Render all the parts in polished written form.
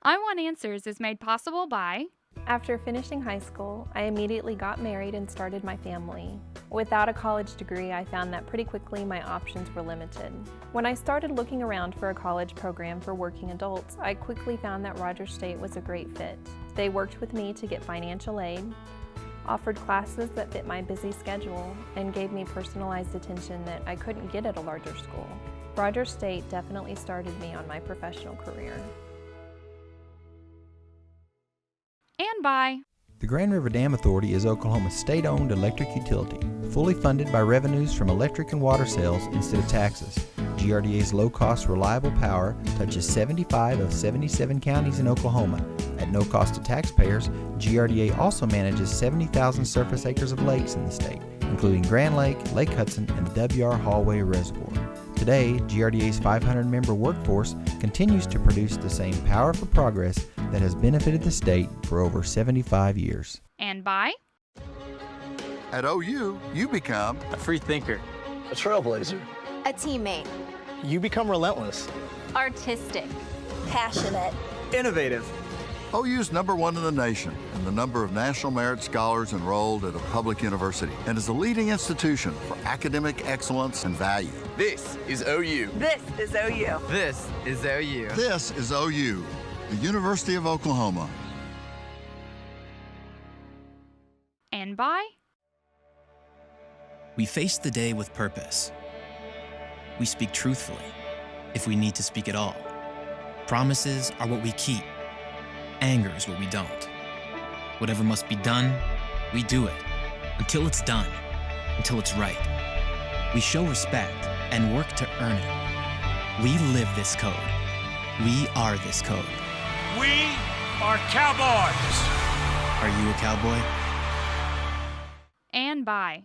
I Want Answers is made possible by After finishing high school, I immediately got married and started my family. Without a college degree, I found that pretty quickly my options were limited. When I started looking around for a college program for working adults, I quickly found that Rogers State was a great fit. They worked with me to get financial aid, offered classes that fit my busy schedule, and gave me personalized attention that I couldn't get at a larger school. Rogers State definitely started me on my professional career. and by The Grand River Dam Authority is Oklahoma's state-owned electric utility, fully funded by revenues from electric and water sales instead of taxes. GRDA's low-cost, reliable power touches 75 of 77 counties in Oklahoma. At no cost to taxpayers, GRDA also manages 70,000 surface acres of lakes in the state, including Grand Lake, Lake Hudson, and the W.R. Hallway Reservoir. Today, GRDA's 500-member workforce continues to produce the same power for progress that has benefited the state for over 75 years. and by At OU, you become A free thinker. A trailblazer. A teammate. You become relentless. Artistic. Passionate. Innovative. OU's #1 in the nation in the number of National Merit Scholars enrolled at a public university and is a leading institution for academic excellence and value. This is OU. This is OU. This is OU. This is OU, the University of Oklahoma. and by We face the day with purpose. We speak truthfully, if we need to speak at all. Promises are what we keep. Anger is what we don't. Whatever must be done, we do it. Until it's done. Until it's right. We show respect and work to earn it. We live this code. We are this code. We are cowboys. Are you a cowboy? and by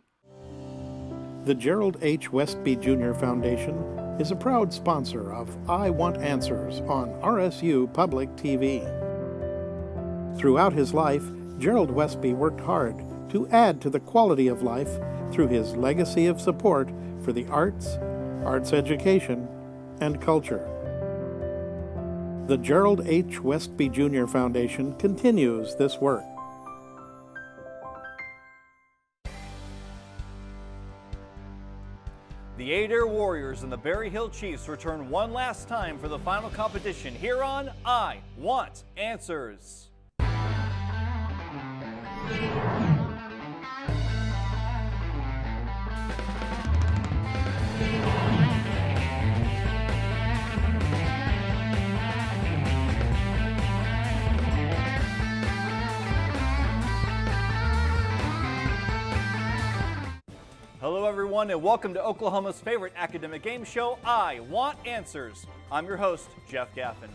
The Gerald H. Westby Jr. Foundation is a proud sponsor of I Want Answers on RSU Public TV. Throughout his life, Gerald Westby worked hard to add to the quality of life through his legacy of support for the arts, arts education, and culture. The Gerald H. Westby Jr. Foundation continues this work. The Adair Warriors and the Berryhill Chiefs return one last time for the final competition here on I Want Answers. Hello everyone and welcome to Oklahoma's favorite academic game show, I Want Answers. I'm your host, Jeff Gaffin.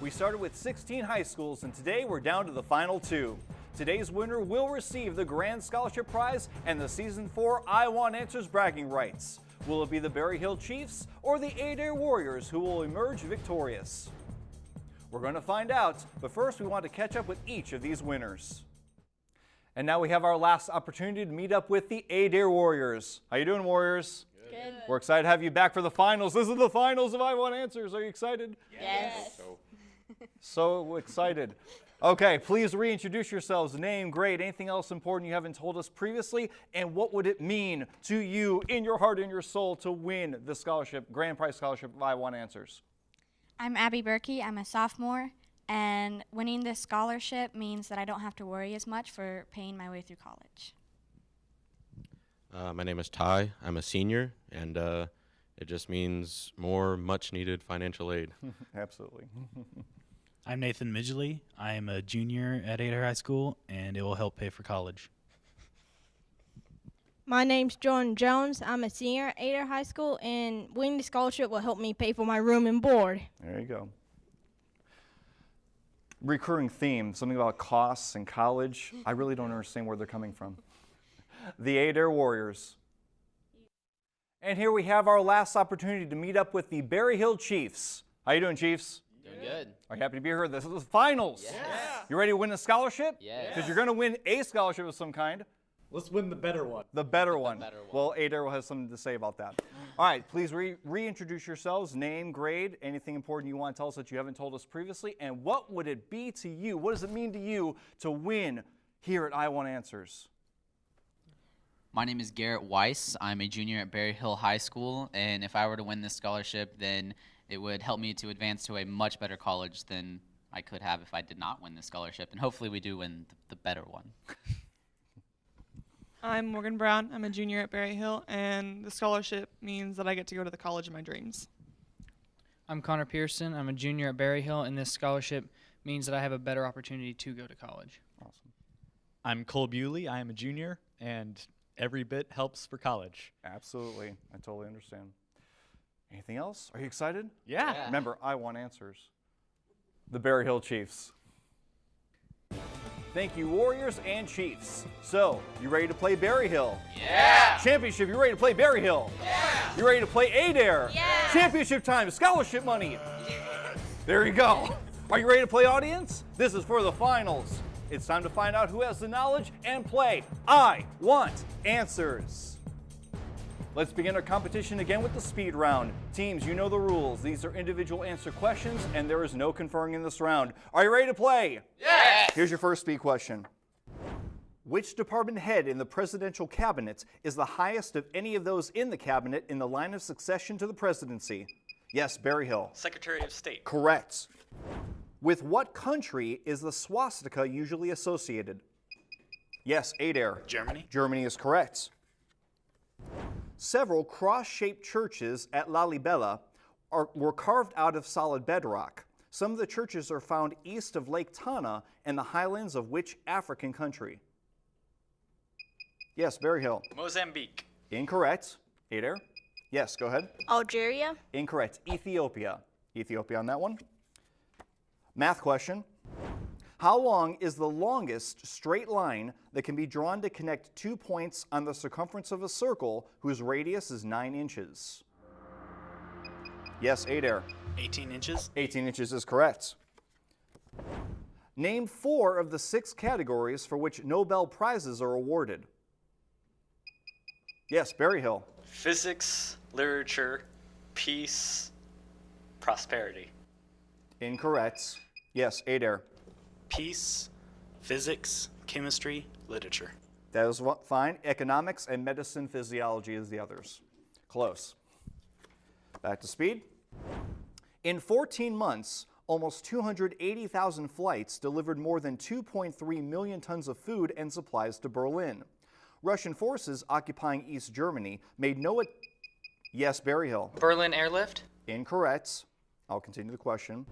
We started with 16 high schools and today we're down to the final 2. Today's winner will receive the Grand Scholarship Prize and the Season 4 I Want Answers bragging rights. Will it be the Berryhill Chiefs or the Adair Warriors who will emerge victorious? We're going to find out, but first we want to catch up with each of these winners. And now we have our last opportunity to meet up with the Adair Warriors. How you doing, Warriors? Good. We're excited to have you back for the finals. This is the finals of I Want Answers. Are you excited? Yes. So excited. Okay, please reintroduce yourselves. Name, grade, anything else important you haven't told us previously, and what would it mean to you in your heart and your soul to win the scholarship, grand prize scholarship of I Want Answers? I'm Abby Berkey. I'm a sophomore, and winning this scholarship means that I don't have to worry as much for paying my way through college. My name is Ty. I'm a senior, and it just means more much-needed financial aid. Absolutely. I'm Nathan Midgley. I am a junior at Adair High School, and it will help pay for college. My name's Jordan Jones. I'm a senior at Adair High School, and winning the scholarship will help me pay for my room and board. There you go. Recurring theme, something about costs and college. I really don't understand where they're coming from. The Adair Warriors. And here we have our last opportunity to meet up with the Berryhill Chiefs. How you doing, Chiefs? Doing good. Are you happy to be here? This is the finals. Yeah. You ready to win a scholarship? Yeah. Because you're going to win a scholarship of some kind. Let's win the better one. The better one. Well, Adair will have something to say about that. All right, please reintroduce yourselves, name, grade, anything important you want to tell us that you haven't told us previously, and what would it be to you? What does it mean to you to win here at I Want Answers? My name is Garrett Weiss. I'm a junior at Berryhill High School, and if I were to win this scholarship, then it would help me to advance to a much better college than I could have if I did not win this scholarship, and hopefully we do win the better one. I'm Morgan Brown. I'm a junior at Berryhill, and the scholarship means that I get to go to the college of my dreams. I'm Connor Pearson. I'm a junior at Berryhill, and this scholarship means that I have a better opportunity to go to college. Awesome. I'm Cole Bewley. I am a junior, and every bit helps for college. Absolutely. I totally understand. Anything else? Are you excited? Yeah. Remember, I Want Answers. The Berryhill Chiefs. Thank you, Warriors and Chiefs. So, you ready to play Berryhill? Yeah! Championship, you ready to play Berryhill? Yeah! You ready to play Adair? Yeah! Championship time, scholarship money. There you go. Are you ready to play audience? This is for the finals. It's time to find out who has the knowledge and play I Want Answers. Let's begin our competition again with the speed round. Teams, you know the rules. These are individual answer questions, and there is no conferring in this round. Are you ready to play? Yes! Here's your first speed question. Which department head in the presidential cabinet is the highest of any of those in the cabinet in the line of succession to the presidency? Yes, Berryhill. Secretary of State. Correct. With what country is the swastika usually associated? Yes, Adair. Germany. Germany is correct. Several cross-shaped churches at Lalibela were carved out of solid bedrock. Some of the churches are found east of Lake Tana and the highlands of which African country? Yes, Berryhill. Mozambique. Incorrect. Adair? Yes, go ahead. Algeria. Incorrect. Ethiopia. Ethiopia on that one. Math question. How long is the longest straight line that can be drawn to connect 2 points on the circumference of a circle whose radius is 9 inches? Yes, Adair. 18 inches. 18 inches is correct. Name 4 of the 6 categories for which Nobel Prizes are awarded. Yes, Berryhill. Physics, literature, peace, prosperity. Incorrect. Yes, Adair. Peace, physics, chemistry, literature. That is fine. Economics and medicine, physiology is the others. Close. Back to speed. In 14 months, almost 280,000 flights delivered more than 2.3 million tons of food and supplies to Berlin. Russian forces occupying East Germany made no... Yes, Berryhill. Berlin airlift? Incorrect. I'll continue the question.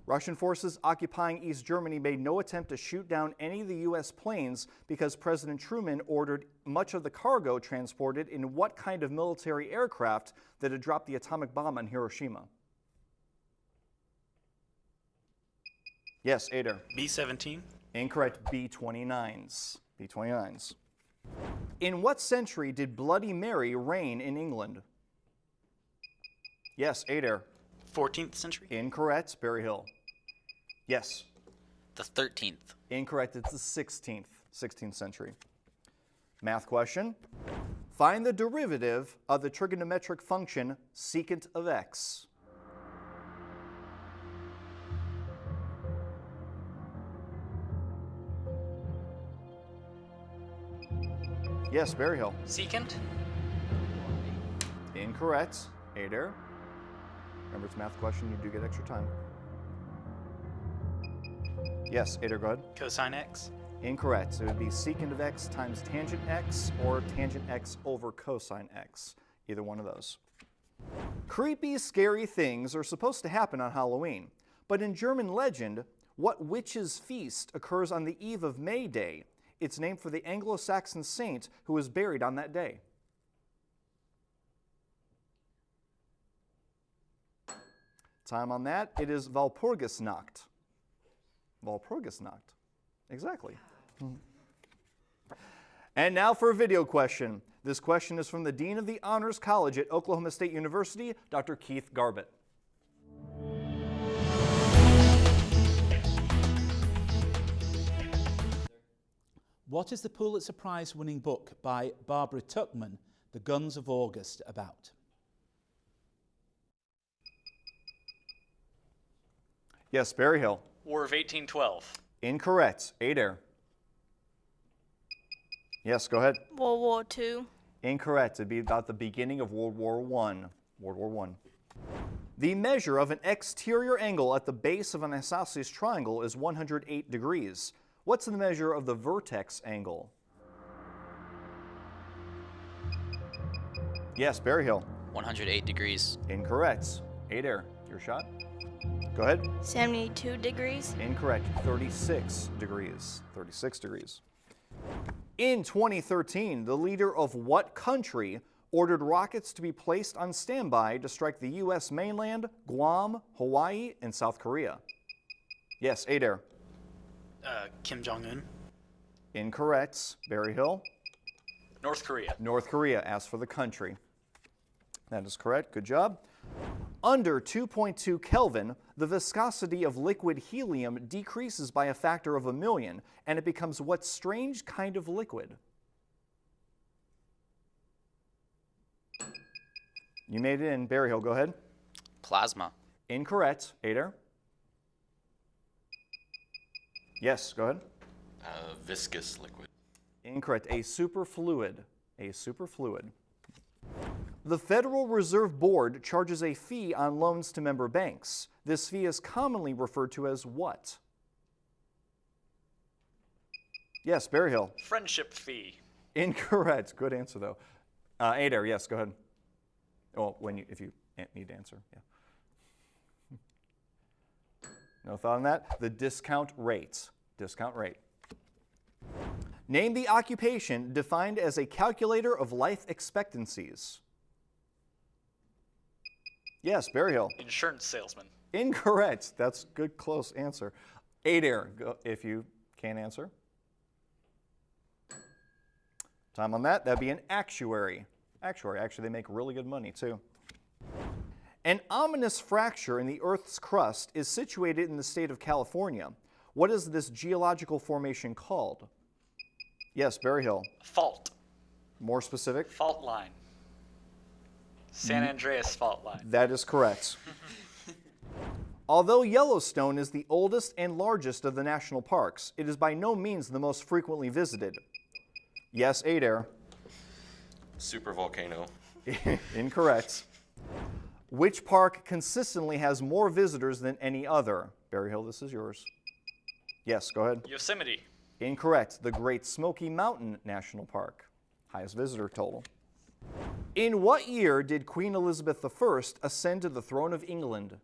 Russian forces occupying East Germany made no attempt to shoot down any of the U.S. planes because President Truman ordered much of the cargo transported in what kind of military aircraft that had dropped the atomic bomb on Hiroshima? Yes, Adair. B-17. Incorrect. B-29s. B-29s. In what century did Bloody Mary reign in England? Yes, Adair. 14th century. Incorrect. Berryhill. Yes. The 13th. Incorrect. It's the 16th century. Math question. Find the derivative of the trigonometric function secant of x. Yes, Berryhill. Secant. Incorrect. Adair. Remember, it's a math question. You do get extra time. Yes, Adair, go ahead. Cosine x. Incorrect. So it would be secant of x times tangent x or tangent x over cosine x. Either one of those. Creepy, scary things are supposed to happen on Halloween. But in German legend, what witch's feast occurs on the eve of May Day? It's named for the Anglo-Saxon saint who was buried on that day. Time on that. It is Walpurgisnacht. Walpurgisnacht. Exactly. And now for a video question. This question is from the Dean of the Honors College at Oklahoma State University, Dr. Keith Garbett. What is the Pulitzer Prize-winning book by Barbara Tuchman, The Guns of August, about? Yes, Berryhill. War of 1812. Incorrect. Adair. Yes, go ahead. World War II. Incorrect. It'd be about the beginning of World War I. World War I. The measure of an exterior angle at the base of an isosceles triangle is 108 degrees. What's the measure of the vertex angle? Yes, Berryhill. 108 degrees. Incorrect. Adair, your shot. Go ahead. 72 degrees. Incorrect. 36 degrees. 36 degrees. In 2013, the leader of what country ordered rockets to be placed on standby to strike the U.S. mainland, Guam, Hawaii, and South Korea? Yes, Adair. Kim Jong-un. Incorrect. Berryhill. North Korea. North Korea. Asked for the country. That is correct. Good job. Under 2.2 Kelvin, the viscosity of liquid helium decreases by a factor of 1,000,000, and it becomes what strange kind of liquid? You made it in. Berryhill, go ahead. Plasma. Incorrect. Adair? Yes, go ahead. Viscous liquid. Incorrect. A superfluid. A superfluid. The Federal Reserve Board charges a fee on loans to member banks. This fee is commonly referred to as what? Yes, Berryhill. Friendship fee. Incorrect. Good answer, though. Adair, yes, go ahead. Oh, if you need to answer, yeah. No thought on that? The discount rate. Discount rate. Name the occupation defined as a calculator of life expectancies. Yes, Berryhill. Insurance salesman. Incorrect. That's good, close answer. Adair, if you can't answer. Time on that. That'd be an actuary. Actuary. Actually, they make really good money, too. An ominous fracture in the Earth's crust is situated in the state of California. What is this geological formation called? Yes, Berryhill. Fault. More specific? Fault line. San Andreas fault line. That is correct. Although Yellowstone is the oldest and largest of the national parks, it is by no means the most frequently visited. Yes, Adair. Supervolcano. Incorrect. Which park consistently has more visitors than any other? Berryhill, this is yours. Yes, go ahead. Yosemite. Incorrect. The Great Smoky Mountain National Park. Highest visitor total. In what year did Queen Elizabeth I ascend to the throne of England?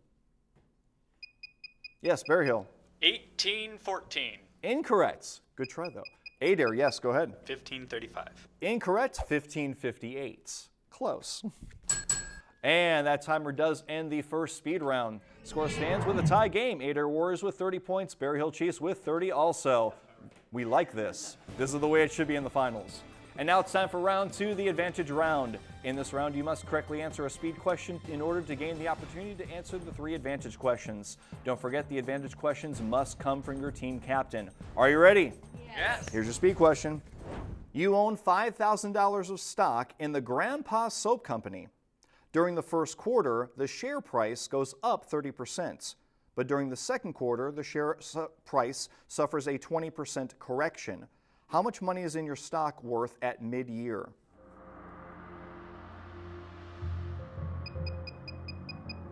Yes, Berryhill. 1814. Incorrect. Good try, though. Adair, yes, go ahead. 1535. Incorrect. 1558. Close. And that timer does end the first speed round. Score stands with a tie game. Adair Warriors with 30 points. Berryhill Chiefs with 30 also. We like this. This is the way it should be in the finals. And now it's time for round 2, the advantage round. In this round, you must correctly answer a speed question in order to gain the opportunity to answer the 3 advantage questions. Don't forget, the advantage questions must come from your team captain. Are you ready? Yes. Here's your speed question. You own $5,000 of stock in the Grandpa Soap Company. During the first quarter, the share price goes up 30%. But during the second quarter, the share price suffers a 20% correction. How much money is in your stock worth at mid-year?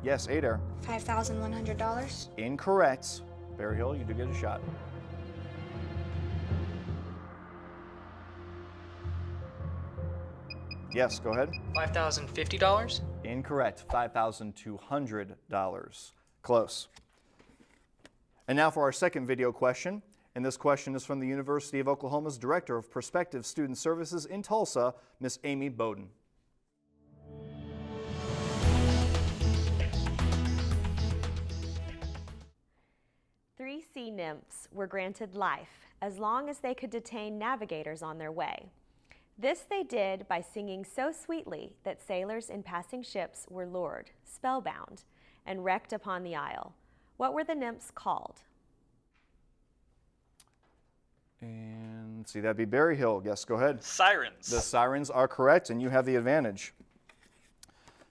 Yes, Adair. $5,100. Incorrect. Berryhill, you do get a shot. Yes, go ahead. $5,050. Incorrect. $5,200. Close. And now for our second video question. And this question is from the University of Oklahoma's Director of Prospective Student Services in Tulsa, Miss Amy Bowden. 3 sea nymphs were granted life as long as they could detain navigators on their way. This they did by singing so sweetly that sailors in passing ships were lured, spellbound, and wrecked upon the isle. What were the nymphs called? And Let's see, that'd be Berryhill. Yes, go ahead. Sirens. The Sirens are correct, and you have the advantage.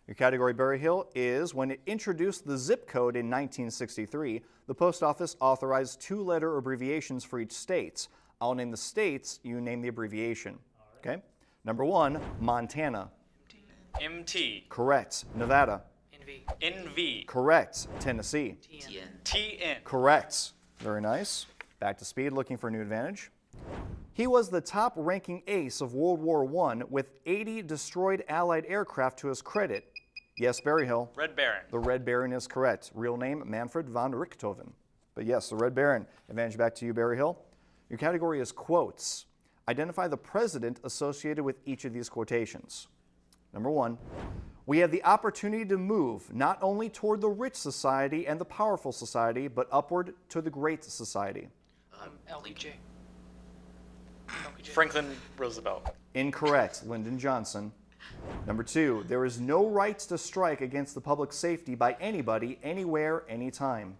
Your category, Berryhill, is when it introduced the zip code in 1963, the post office authorized 2-letter abbreviations for each state. I'll name the states, you name the abbreviation. Okay? Number 1, Montana. MT. Correct. Nevada. NV. Correct. Tennessee. TN. Correct. Very nice. Back to speed, looking for a new advantage. He was the top-ranking ace of World War I with 80 destroyed Allied aircraft to his credit. Yes, Berryhill. Red Baron. The Red Baron is correct. Real name, Manfred von Richthofen. But yes, the Red Baron. Advantage back to you, Berryhill. Your category is quotes. Identify the president associated with each of these quotations. Number 1, we have the opportunity to move not only toward the rich society and the powerful society, but upward to the great society. LBJ. Franklin Roosevelt. Incorrect. Lyndon Johnson. Number 2, there is no right to strike against the public safety by anybody, anywhere, anytime.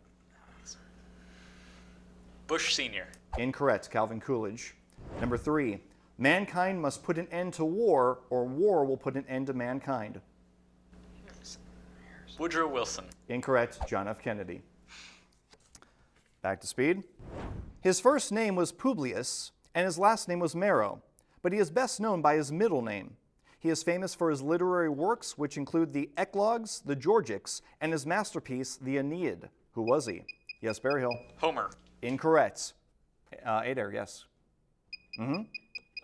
Bush Sr. Incorrect. Calvin Coolidge. Number 3, mankind must put an end to war, or war will put an end to mankind. Woodrow Wilson. Incorrect. John F. Kennedy. Back to speed. His first name was Publius, and his last name was Mero, but he is best known by his middle name. He is famous for his literary works, which include the Eclogues, the Georgics, and his masterpiece, the Aeneid. Who was he? Yes, Berryhill. Homer. Incorrect. Adair, yes.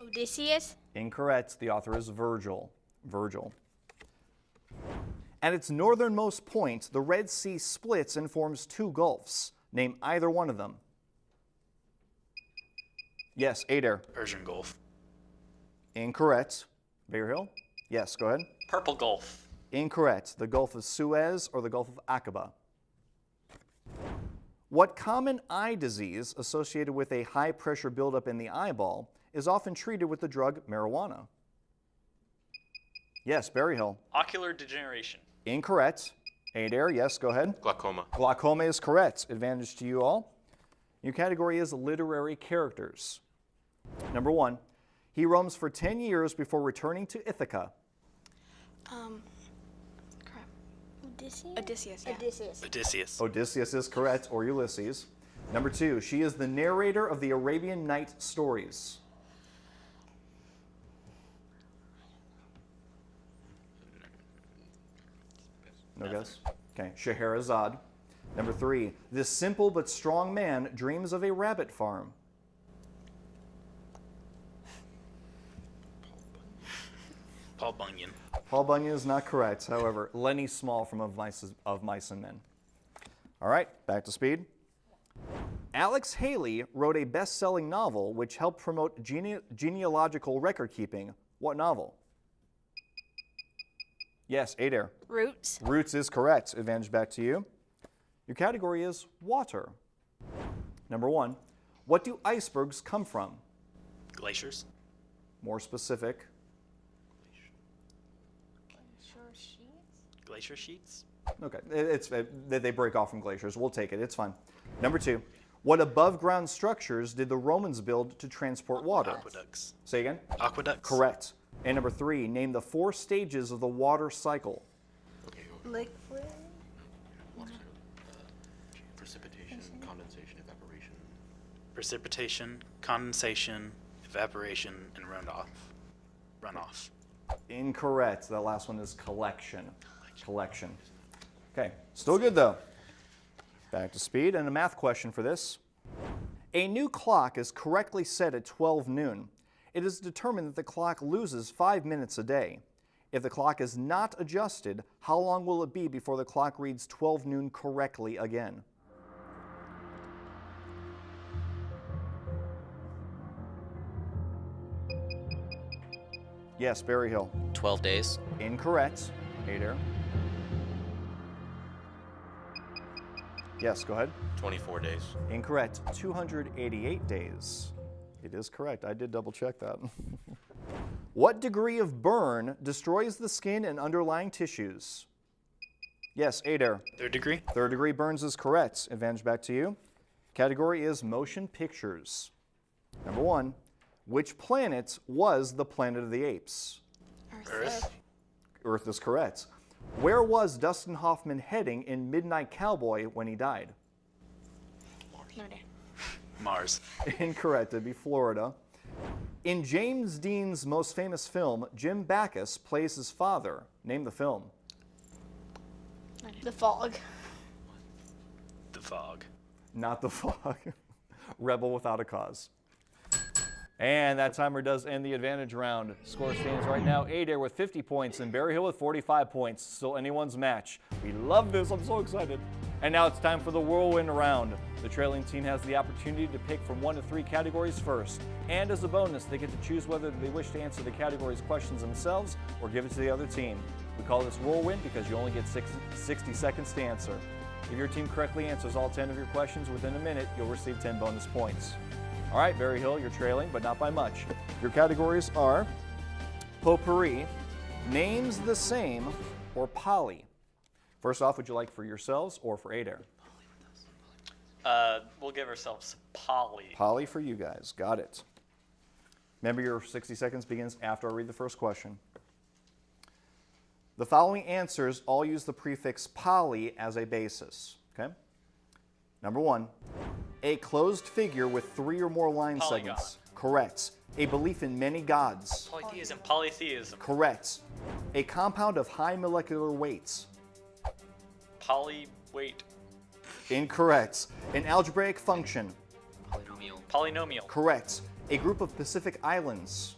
Odysseus? Incorrect. The author is Virgil. Virgil. At its northernmost point, the Red Sea splits and forms 2 gulfs. Name either one of them. Yes, Adair. Persian Gulf. Incorrect. Berryhill? Yes, go ahead. Purple Gulf. Incorrect. The Gulf of Suez or the Gulf of Aqaba. What common eye disease associated with a high pressure buildup in the eyeball is often treated with the drug marijuana? Yes, Berryhill. Ocular degeneration. Incorrect. Adair, yes, go ahead. Glaucoma. Glaucoma is correct. Advantage to you all. Your category is literary characters. Number 1, he roams for 10 years before returning to Ithaca. Odysseus? Yeah. Odysseus. Odysseus is correct, or Ulysses. Number 2, she is the narrator of the Arabian Night stories. No guess? Okay, Scheherazade. Number 3, this simple but strong man dreams of a rabbit farm. Paul Bunyan. Paul Bunyan is not correct. However, Lenny Small from Of Mice and Men. All right, back to speed. Alex Haley wrote a best-selling novel which helped promote genealogical record-keeping. What novel? Yes, Adair. Roots? Roots is correct. Advantage back to you. Your category is water. Number 1, what do icebergs come from? Glaciers. More specific. Glacier sheets. Okay, they break off from glaciers. We'll take it. It's fine. Number 2, what above-ground structures did the Romans build to transport water? Aqueducts. Say again? Aqueducts. Correct. And number 3, name the 4 stages of the water cycle. Liquid. Precipitation, condensation, evaporation. Precipitation, condensation, evaporation, and runoff. Incorrect. That last one is collection. Collection. Okay, still good though. Back to speed, and a math question for this. A new clock is correctly set at 12 noon. It is determined that the clock loses 5 minutes a day. If the clock is not adjusted, how long will it be before the clock reads 12 noon correctly again? Yes, Berryhill. 12 days. Incorrect. Adair. Yes, go ahead. 24 days. Incorrect. 288 days. It is correct. I did double check that. What degree of burn destroys the skin and underlying tissues? Yes, Adair. 3rd degree. 3rd degree burns is correct. Advantage back to you. Category is motion pictures. Number 1, Which planet was the planet of the apes? Earth. Earth is correct. Where was Dustin Hoffman heading in Midnight Cowboy when he died? Mars. Incorrect. It'd be Florida. In James Dean's most famous film, Jim Backus plays his father. Name the film. The Fog. The Fog. Not The Fog. Rebel Without a Cause. And that timer does end the advantage round. Score stands right now, Adair with 50 points and Berryhill with 45 points. Still anyone's match. We love this. I'm so excited. And now it's time for the whirlwind round. The trailing team has the opportunity to pick from 1 to 3 categories first. And as a bonus, they get to choose whether they wish to answer the category's questions themselves or give it to the other team. We call this whirlwind because you only get 60 seconds to answer. If your team correctly answers all 10 of your questions within a minute, you'll receive 10 bonus points. All right, Berryhill, you're trailing, but not by much. Your categories are potpourri, names the same, or poly. First off, would you like for yourselves or for Adair? We'll give ourselves poly. Poly for you guys. Got it. Remember, your 60 seconds begins after I read the first question. The following answers all use the prefix poly as a basis. Okay? Number 1, a closed figure with 3 or more line Polygon. segments. Correct. A belief in many gods. Polytheism. Polytheism. Correct. A compound of high molecular weights. Polyweight. Incorrect. An algebraic function. Polynomial. Polynomial. Correct. A group of Pacific islands.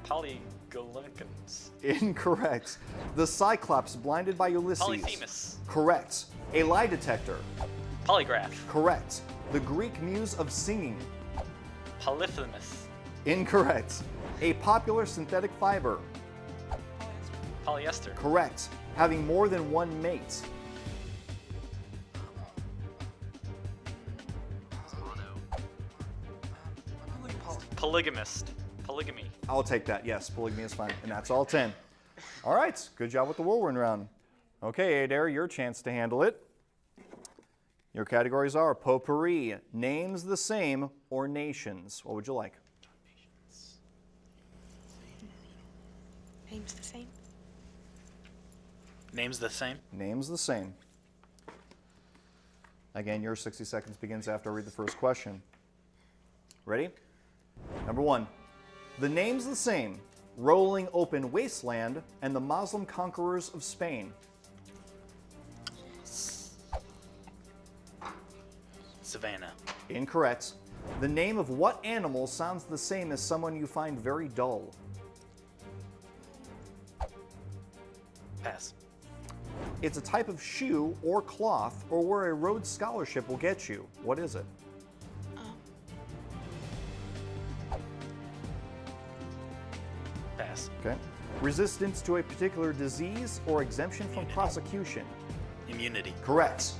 Polygolunkans. Incorrect. The Cyclops blinded by Ulysses. Polyphemus. Correct. A lie detector. Polygraph. Correct. The Greek muse of singing. Polyphemus. Incorrect. A popular synthetic fiber. Polyester. Correct. Having more than one mate. Polygamist. Polygamy. I'll take that. Yes, polygamy is fine. And that's all 10. All right. Good job with the whirlwind round. Okay, Adair, your chance to handle it. Your categories are potpourri, names the same, or nations. What would you like? Names the same. Names the same. Names the same. Again, your 60 seconds begins after I read the first question. Ready? Number 1. The names the same, rolling open wasteland, and the Muslim conquerors of Spain. Savannah. Incorrect. The name of what animal sounds the same as someone you find very dull? Pass. It's a type of shoe or cloth or where a Rhodes Scholarship will get you. What is it? Pass. Okay. Resistance to a particular disease or exemption from prosecution. Immunity. Correct.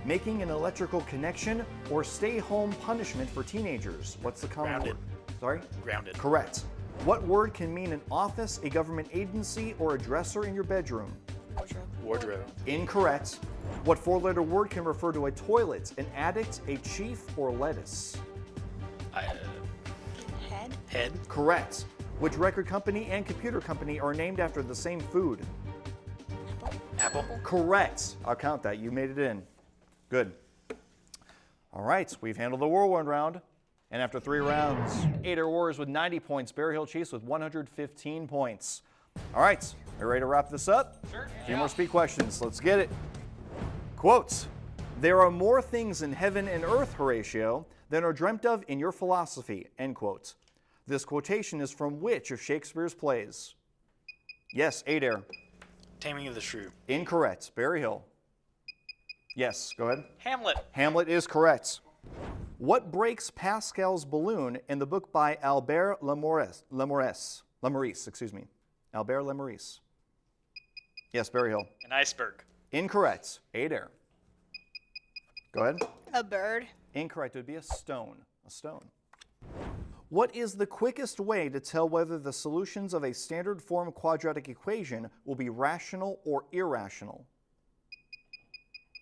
Making an electrical connection or stay-home punishment for teenagers. What's the common Grounded. word? Sorry? Grounded. Correct. What word can mean an office, a government agency, or a dresser in your bedroom? Wardrobe. Incorrect. What 4-letter word can refer to a toilet, an addict, a chief, or lettuce? Head. Head. Correct. Which record company and computer company are named after the same food? Apple. Correct. I'll count that. You made it in. Good. All right, we've handled the whirlwind round. And after 3 rounds, Adair Warriors with 90 points, Berryhill Chiefs with 115 points. All right, are you ready to wrap this up? Sure. A few more speed questions. Let's get it. Quotes. There are more things in heaven and earth, Horatio, than are dreamt of in your philosophy, end quote. This quotation is from which of Shakespeare's plays? Yes, Adair. Taming of the Shrew. Incorrect. Berryhill. Yes, go ahead. Hamlet. Hamlet is correct. What breaks Pascal's balloon in the book by Albert Lemorisse? Albert Lemorisse. Yes, Berryhill. An iceberg. Incorrect. Adair. Go ahead. A bird. Incorrect. It would be a stone. A stone. What is the quickest way to tell whether the solutions of a standard form quadratic equation will be rational or irrational?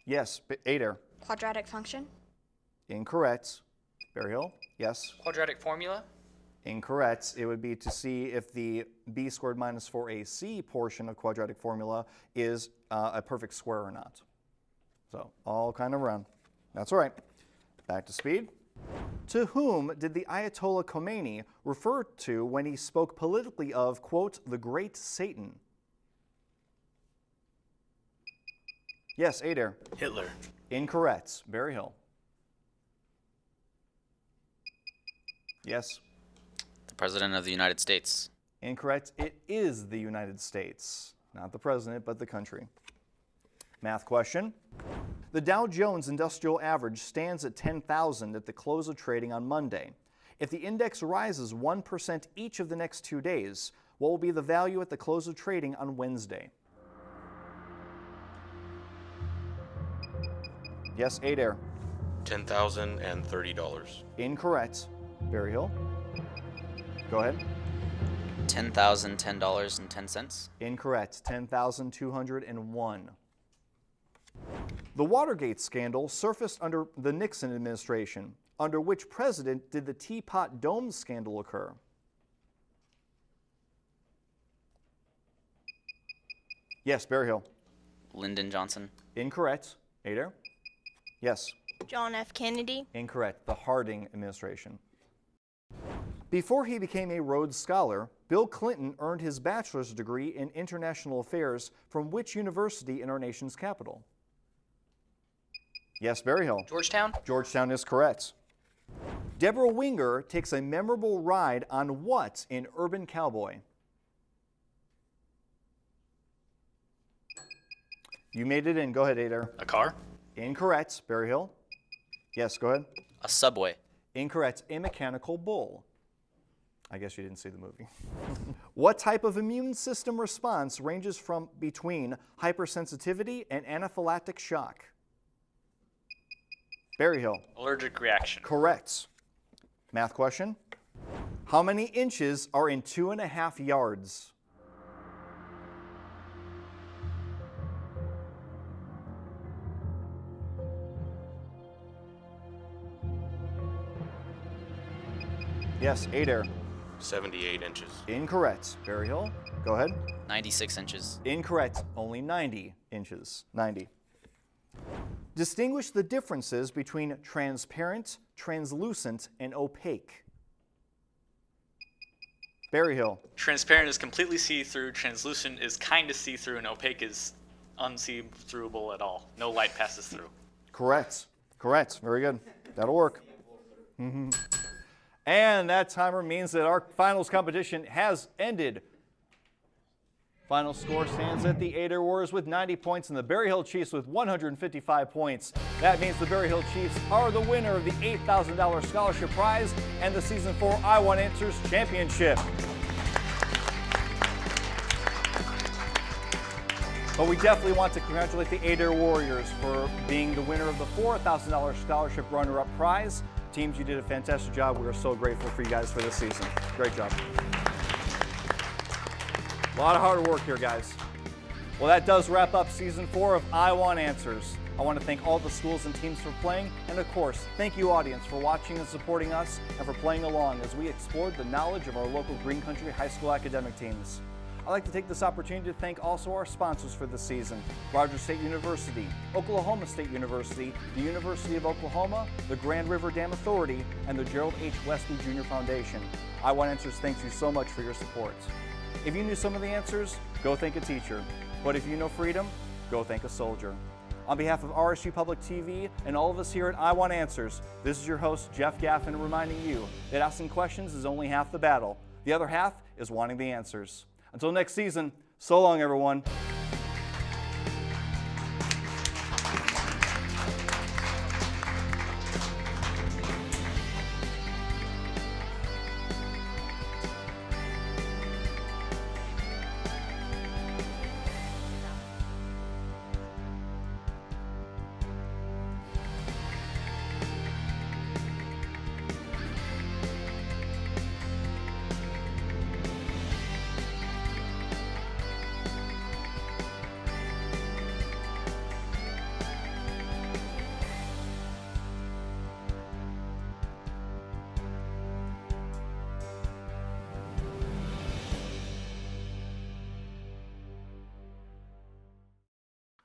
Yes, Adair. Quadratic function. Incorrect. Berryhill, yes. Quadratic formula. Incorrect. It would be to see if the b squared minus 4ac portion of quadratic formula is a perfect square or not. So all kind of round. That's all right. Back to speed. To whom did the Ayatollah Khomeini refer to when he spoke politically of, quote, the great Satan? Yes, Adair. Hitler. Incorrect. Berryhill. Yes. The President of the United States. Incorrect. It is the United States. Not the president, but the country. Math question. The Dow Jones Industrial Average stands at 10,000 at the close of trading on Monday. If the index rises 1% each of the next 2 days, what will be the value at the close of trading on Wednesday? Yes, Adair. $10,030. Incorrect. Berryhill. Go ahead. $10,010.10. Incorrect. 10,201. The Watergate scandal surfaced under the Nixon administration. Under which president did the Teapot Dome scandal occur? Yes, Berryhill. Lyndon Johnson. Incorrect. Adair? Yes. John F. Kennedy. Incorrect. The Harding administration. Before he became a Rhodes Scholar, Bill Clinton earned his bachelor's degree in international affairs from which university in our nation's capital? Yes, Berryhill. Georgetown. Georgetown is correct. Deborah Winger takes a memorable ride on what in Urban Cowboy? You made it in. Go ahead, Adair. A car. Incorrect. Berryhill. Yes, go ahead. A subway. Incorrect. A mechanical bull. I guess you didn't see the movie. What type of immune system response ranges from between hypersensitivity and anaphylactic shock? Berryhill. Allergic reaction. Correct. Math question. How many inches are in 2.5 yards? Yes, Adair. 78 inches. Incorrect. Berryhill, go ahead. 96 inches. Incorrect. Only 90 inches. 90. Distinguish the differences between transparent, translucent, and opaque. Berryhill. Transparent is completely see-through, translucent is kind of see-through, and opaque is unsee-throughable at all. No light passes through. Correct. Correct. Very good. That'll work. And that timer means that our finals competition has ended. Final score stands at the Adair Warriors with 90 points and the Berryhill Chiefs with 155 points. That means the Berryhill Chiefs are the winner of the $8,000 scholarship prize and the Season 4 I Want Answers Championship. But we definitely want to congratulate the Adair Warriors for being the winner of the $4,000 scholarship runner-up prize. Teams, you did a fantastic job. We are so grateful for you guys for this season. Great job. A lot of hard work here, guys. Well, that does wrap up Season 4 of I Want Answers. I want to thank all the schools and teams for playing, and of course, thank you, audience, for watching and supporting us and for playing along as we explored the knowledge of our local Green Country High School academic teams. I'd like to take this opportunity to thank also our sponsors for this season: Rogers State University, Oklahoma State University, the University of Oklahoma, the Grand River Dam Authority, and the Gerald H. Westby Jr. Foundation. I Want Answers thanks you so much for your support. If you knew some of the answers, go thank a teacher. But if you know freedom, go thank a soldier. On behalf of RSU Public TV and all of us here at I Want Answers, this is your host, Jeff Gaffin, reminding you that asking questions is only half the battle. The other half is wanting the answers. Until next season, so long, everyone.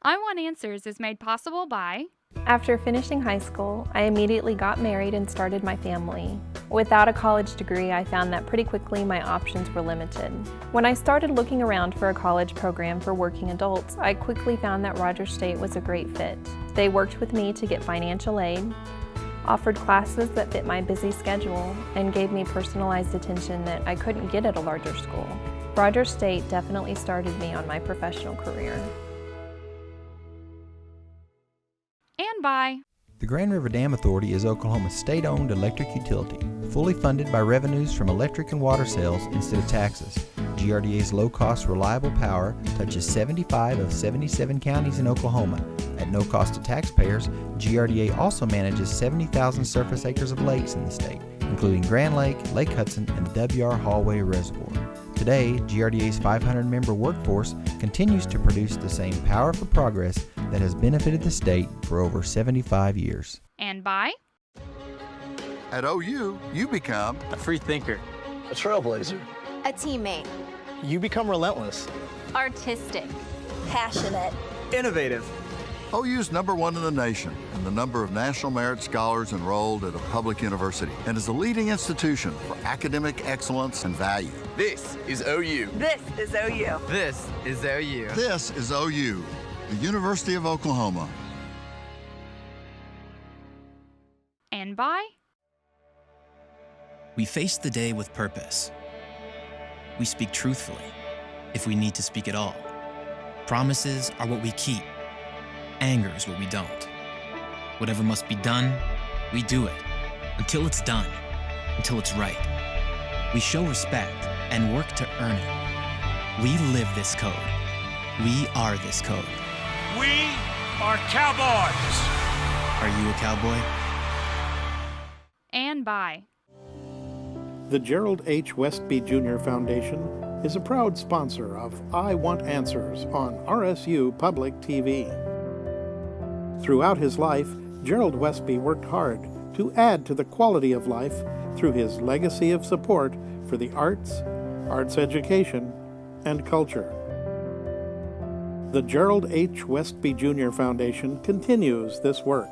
I Want Answers is made possible by After finishing high school, I immediately got married and started my family. Without a college degree, I found that pretty quickly my options were limited. When I started looking around for a college program for working adults, I quickly found that Rogers State was a great fit. They worked with me to get financial aid, offered classes that fit my busy schedule, and gave me personalized attention that I couldn't get at a larger school. Rogers State definitely started me on my professional career. And by The Grand River Dam Authority is Oklahoma's state-owned electric utility, fully funded by revenues from electric and water sales instead of taxes. GRDA's low-cost, reliable power touches 75 of 77 counties in Oklahoma. At no cost to taxpayers, GRDA also manages 70,000 surface acres of lakes in the state, including Grand Lake, Lake Hudson, and the W.R. Hallway Reservoir. Today, GRDA's 500-member workforce continues to produce the same power for progress that has benefited the state for over 75 years. And by At OU, you become a free thinker, a trailblazer, A teammate. You become relentless. Artistic. Passionate. innovative. OU's #1 in the nation in the number of National Merit Scholars enrolled at a public university and is a leading institution for academic excellence and value. This is OU. This is OU. This is OU. This is OU, the University of Oklahoma. And by We face the day with purpose. We speak truthfully, if we need to speak at all. Promises are what we keep. Anger is what we don't. Whatever must be done, we do it. Until it's done. Until it's right. We show respect and work to earn it. We live this code. We are this code. We are cowboys. Are you a cowboy? and by The Gerald H. Westby Jr. Foundation is a proud sponsor of I Want Answers on RSU Public TV. Throughout his life, Gerald Westby worked hard to add to the quality of life through his legacy of support for the arts, arts education, and culture. The Gerald H. Westby Jr. Foundation continues this work.